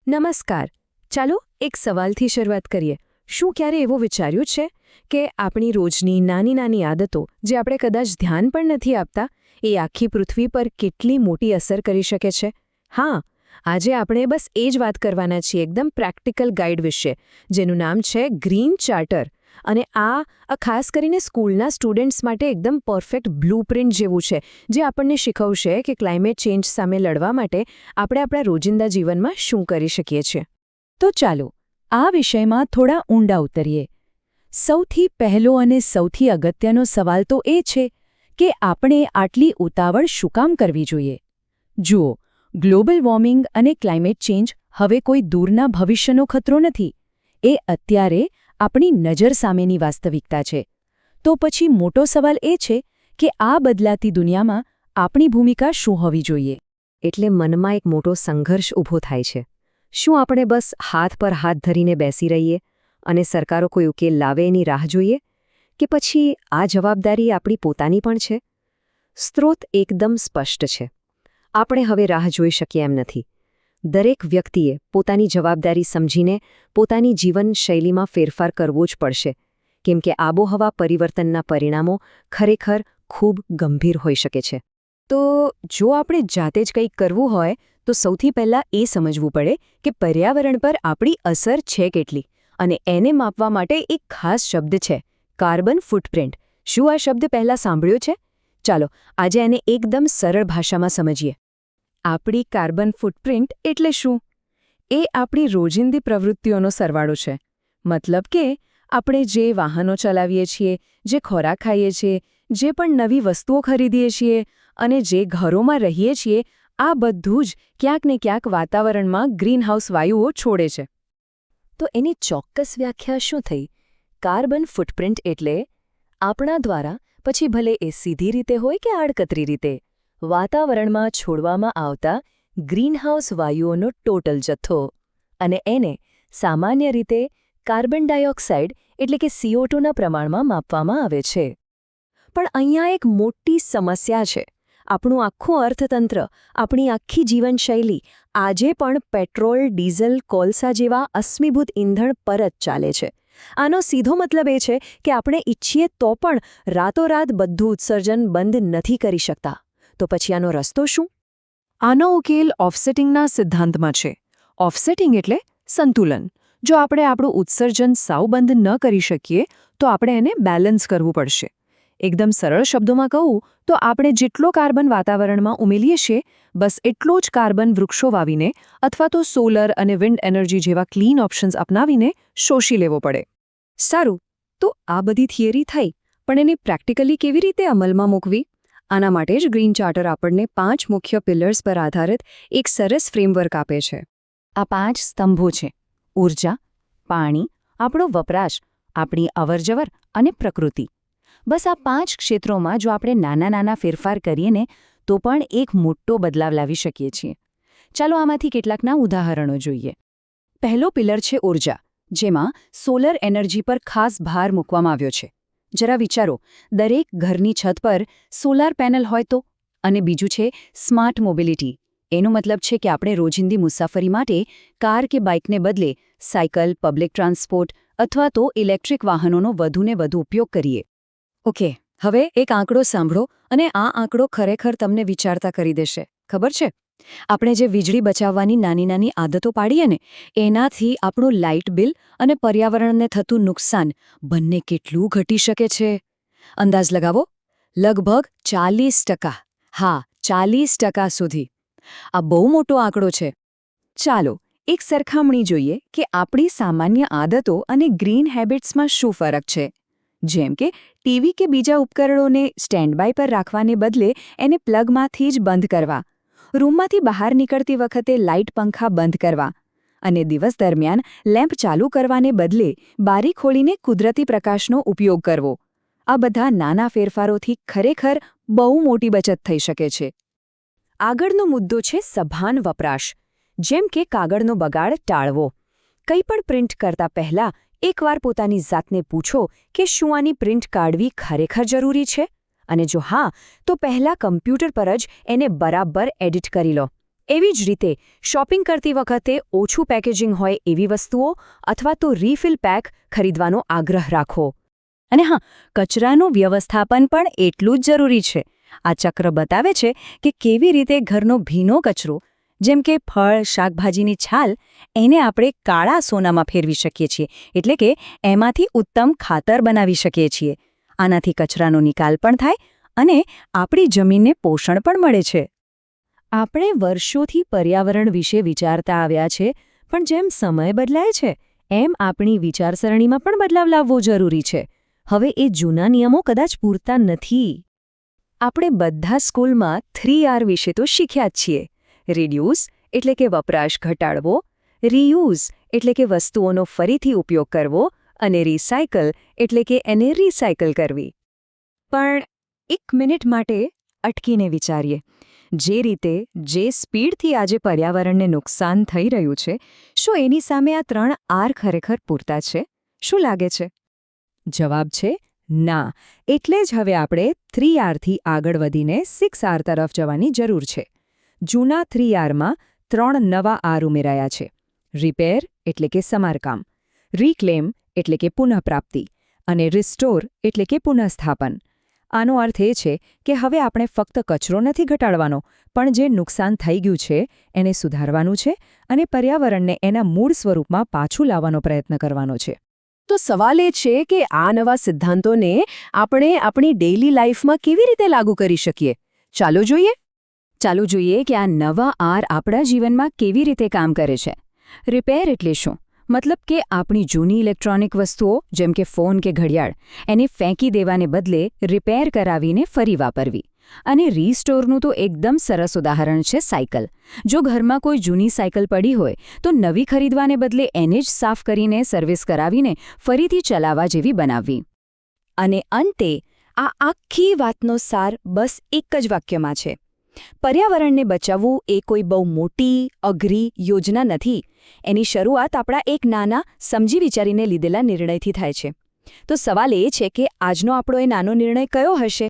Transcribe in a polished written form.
નમસ્કાર. ચાલો એક સવાલથી શરૂઆત કરીએ. શું ક્યારે એવું વિચાર્યું છે કે આપણી રોજની નાની નાની આદતો, જે આપણે કદાચ ધ્યાન પણ નથી આપતા, એ આખી પૃથ્વી પર કેટલી મોટી અસર કરી શકે છે? હા, આજે આપણે બસ એ જ વાત કરવાના છીએ, એકદમ પ્રેક્ટિકલ ગાઈડ વિશે, જેનું નામ છે ગ્રીન ચાર્ટર. અને આ ખાસ કરીને સ્કૂલના સ્ટુડન્ટ્સ માટે એકદમ પરફેક્ટ બ્લૂપ્રિન્ટ જેવું છે, જે આપણને શીખવશે કે ક્લાઇમેટ ચેન્જ સામે લડવા માટે આપણે આપણા રોજિંદા જીવનમાં શું કરી શકીએ છીએ. તો ચાલો આ વિષયમાં થોડા ઊંડા ઉતરીએ. સૌથી પહેલો અને સૌથી અગત્યનો સવાલ તો એ છે કે આપણે આટલી ઉતાવળ શું કામ કરવી જોઈએ? જુઓ, ગ્લોબલ વોર્મિંગ અને ક્લાઇમેટ ચેન્જ હવે કોઈ દૂરના ભવિષ્યનો ખતરો નથી. એ અત્યારે આપણી નજર સામેની વાસ્તવિકતા છે. તો પછી મોટો સવાલ એ છે કે આ બદલાતી દુનિયામાં આપણી ભૂમિકા શું હોવી જોઈએ? એટલે મનમાં એક મોટો સંઘર્ષ ઊભો થાય છે. શું આપણે બસ હાથ પર હાથ ધરીને બેસી રહીએ અને સરકારો કોઈ ઉકેલ લાવે એની રાહ જોઈએ? કે પછી આ જવાબદારી આપણી પોતાની પણ છે? સ્ત્રોત એકદમ સ્પષ્ટ છે. આપણે હવે રાહ જોઈ શકીએ એમ નથી. દરેક વ્યક્તિએ પોતાની જવાબદારી સમજીને પોતાની જીવનશૈલીમાં ફેરફાર કરવો જ પડશે, કેમ કે આબોહવા પરિવર્તનના પરિણામો ખરેખર ખૂબ ગંભીર હોઈ શકે છે. તો જો આપણે જાતે જ કંઈક કરવું હોય, તો સૌથી પહેલાં એ સમજવું પડે કે પર્યાવરણ પર આપણી અસર છે કેટલી, અને એને માપવા માટે એક ખાસ શબ્દ છે, કાર્બન ફૂટપ્રિન્ટ. શું આ શબ્દ પહેલાં સાંભળ્યો છે? ચાલો આજે એને એકદમ સરળ ભાષામાં સમજીએ. આપણી કાર્બન ફૂટપ્રિન્ટ એટલે શું? એ આપણી રોજિંદી પ્રવૃત્તિઓનો સરવાળો છે. મતલબ કે આપણે જે વાહનો ચલાવીએ છીએ, જે ખોરાક ખાઈએ છીએ, જે પણ નવી વસ્તુઓ ખરીદીએ છીએ અને જે ઘરોમાં રહીએ છીએ, આ બધું જ ક્યાંક ને ક્યાંક વાતાવરણમાં ગ્રીનહાઉસ વાયુઓ છોડે છે. તો એની ચોક્કસ વ્યાખ્યા શું થઈ? કાર્બન ફૂટપ્રિન્ટ એટલે આપણા દ્વારા, પછી ભલે એ સીધી રીતે હોય કે આડકતરી રીતે, વાતાવરણમાં છોડવામાં આવતા ગ્રીનહાઉસ વાયુઓનો ટોટલ જથ્થો. અને એને સામાન્ય રીતે કાર્બન ડાયોક્સાઇડ એટલે કે CO2ના પ્રમાણમાં માપવામાં આવે છે. પણ અહીંયા એક મોટી સમસ્યા છે. આપણું આખું અર્થતંત્ર, આપણી આખી જીવનશૈલી આજે પણ પેટ્રોલ, ડીઝલ, કોલસા જેવા અશ્મિભૂત ઈંધણ પર જ ચાલે છે. આનો સીધો મતલબ એ છે કે આપણે ઈચ્છીએ તો પણ રાતોરાત બધું ઉત્સર્જન બંધ નથી કરી શકતા. તો પછી આનો રસ્તો શું? આનો ઉકેલ ઓફસેટિંગના સિદ્ધાંતમાં છે. ઓફસેટિંગ એટલે સંતુલન. જો આપણે આપણું ઉત્સર્જન સાવ બંધ ન કરી શકીએ, તો આપણે એને બેલેન્સ કરવું પડશે. એકદમ સરળ શબ્દોમાં કહું તો આપણે જેટલો કાર્બન વાતાવરણમાં ઉમેરીએ છીએ, બસ એટલો જ કાર્બન વૃક્ષો વાવીને અથવા તો સોલર અને વિન્ડ એનર્જી જેવા ક્લીન ઓપ્શન્સ અપનાવીને શોષી લેવો પડે. સારું, તો આ બધી થિયરી થઈ, પણ એને પ્રેક્ટિકલી કેવી રીતે અમલમાં મૂકવી? આના માટે જ ગ્રીન ચાર્ટર આપણને 5 મુખ્ય પિલર્સ પર આધારિત એક સરસ ફ્રેમવર્ક આપે છે. આ 5 સ્તંભો છે: ઊર્જા, પાણી, આપણો વપરાશ, આપણી અવરજવર અને પ્રકૃતિ. બસ આ 5 ક્ષેત્રોમાં જો આપણે નાના નાના ફેરફાર કરીએ ને, તો પણ એક મોટો બદલાવ લાવી શકીએ છીએ. ચાલો આમાંથી કેટલાકના ઉદાહરણો જોઈએ. પહેલો પિલર છે ઊર્જા, જેમાં સોલર એનર્જી પર ખાસ ભાર મૂકવામાં આવ્યો છે. જરા વિચારો, દરેક ઘરની છત પર સોલાર પેનલ હોય તો. અને બીજું છે સ્માર્ટ મોબિલિટી. એનો મતલબ છે કે આપણે રોજિંદી મુસાફરી માટે કાર કે બાઇકને બદલે સાયકલ, પબ્લિક ટ્રાન્સપોર્ટ અથવા તો ઇલેક્ટ્રિક વાહનોનો વધુને વધુ ઉપયોગ કરીએ. ઓકે, હવે એક આંકડો સાંભળો, અને આ આંકડો ખરેખર તમને વિચારતા કરી દેશે. ખબર છે, આપણે જે વીજળી બચાવવાની નાની નાની આદતો પાડીએ ને, એનાથી આપણું લાઇટ બિલ અને પર્યાવરણને થતું નુકસાન બંને કેટલું ઘટી શકે છે? અંદાજ લગાવો. લગભગ 40%. હા, 40% સુધી. આ બહુ મોટો આંકડો છે. ચાલો એક સરખામણી જોઈએ કે આપણી સામાન્ય આદતો અને ગ્રીન હેબિટ્સમાં શું ફરક છે. જેમ કે ટીવી કે બીજા ઉપકરણોને સ્ટેન્ડ બાય પર રાખવાને બદલે એને પ્લગમાંથી જ બંધ કરવા, રૂમમાંથી બહાર નીકળતી વખતે લાઇટ, પંખા બંધ કરવા, અને દિવસ દરમિયાન લેમ્પ ચાલુ કરવાને બદલે બારી ખોલીને કુદરતી પ્રકાશનો ઉપયોગ કરવો. આ બધા નાના ફેરફારોથી ખરેખર બહુ મોટી બચત થઈ શકે છે. આગળનો મુદ્દો છે સભાન વપરાશ. જેમ કે કાગળનો બગાડ ટાળવો. કંઈ પણ પ્રિન્ટ કરતા પહેલાં એકવાર પોતાની જાતને પૂછો કે શું આની પ્રિન્ટ કાઢવી ખરેખર જરૂરી છે? અને જો હા, તો પહેલાં કમ્પ્યુટર પર જ એને બરાબર એડિટ કરી લો. એવી જ રીતે શોપિંગ કરતી વખતે ઓછું પેકેજિંગ હોય એવી વસ્તુઓ અથવા તો રીફિલ પેક ખરીદવાનો આગ્રહ રાખો. અને હા, કચરાનું વ્યવસ્થાપન પણ એટલું જ જરૂરી છે. આ ચક્ર બતાવે છે કે કેવી રીતે ઘરનો ભીનો કચરો, જેમ કે ફળ, શાકભાજીની છાલ, એને આપણે કાળા સોનામાં ફેરવી શકીએ છીએ, એટલે કે એમાંથી ઉત્તમ ખાતર બનાવી શકીએ છીએ. આનાથી કચરાનો નિકાલ પણ થાય અને આપણી જમીનને પોષણ પણ મળે છે. આપણે વર્ષોથી પર્યાવરણ વિશે વિચારતા આવ્યા છે, પણ જેમ સમય બદલાય છે એમ આપણી વિચારસરણીમાં પણ બદલાવ લાવવો જરૂરી છે. હવે એ જૂના નિયમો કદાચ પૂરતા નથી. આપણે બધા સ્કૂલમાં 3R વિશે તો શીખ્યા જ છીએ. રિડ્યુસ એટલે કે વપરાશ ઘટાડવો, રીયુઝ એટલે કે વસ્તુઓનો ફરીથી ઉપયોગ કરવો અને રિસાયકલ એટલે કે એને રિસાયકલ કરવી. પણ એક મિનિટ માટે અટકીને વિચારીએ. જે રીતે, જે સ્પીડથી આજે પર્યાવરણને નુકસાન થઈ રહ્યું છે, શું એની સામે આ 3R ખરેખર પૂરતા છે? શું લાગે છે? જવાબ છે ના. એટલે જ હવે આપણે 3Rથી આગળ વધીને 6R તરફ જવાની જરૂર છે. જૂના 3Rમાં 3 નવા R ઉમેરાયા છે. રિપેર એટલે કે સમારકામ, રિક્લેમ એટલે કે પુનઃપ્રાપ્તિ અને રિસ્ટોર એટલે કે પુનઃસ્થાપન. આનો અર્થ એ છે કે હવે આપણે ફક્ત કચરો નથી ઘટાડવાનો, પણ જે નુકસાન થઈ ગયું છે એને સુધારવાનું છે અને પર્યાવરણને એના મૂળ સ્વરૂપમાં પાછું લાવવાનો પ્રયત્ન કરવાનો છે. તો સવાલ એ છે કે આ નવા સિદ્ધાંતોને આપણે આપણી ડેઇલી લાઈફમાં કેવી રીતે લાગુ કરી શકીએ? ચાલો જોઈએ કે આ નવા R આપણા જીવનમાં કેવી રીતે કામ કરે છે. રિપેર એટલે શું? મતલબ કે આપણી જૂની ઇલેક્ટ્રોનિક વસ્તુઓ જેમ કે ફોન કે ઘડિયાળ એને ફેંકી દેવાને બદલે રિપેર કરાવીને ફરી વાપરવી. અને રીસ્ટોરનું તો એકદમ સરસ ઉદાહરણ છે સાયકલ. જો ઘરમાં કોઈ જૂની સાયકલ પડી હોય તો નવી ખરીદવાને બદલે એને જ સાફ કરીને સર્વિસ કરાવીને ફરીથી ચલાવવા જેવી બનાવવી. અને અંતે આ આખી વાતનો સાર બસ એક જ વાક્યમાં છે. પર્યાવરણને બચાવવું એ કોઈ બહુ મોટી, અઘરી યોજના નથી. એની શરૂઆત આપણા એક નાના, સમજી વિચારીને લીધેલા નિર્ણયથી થાય છે. તો સવાલ એ છે કે આજનો આપણો એ નાનો નિર્ણય કયો હશે?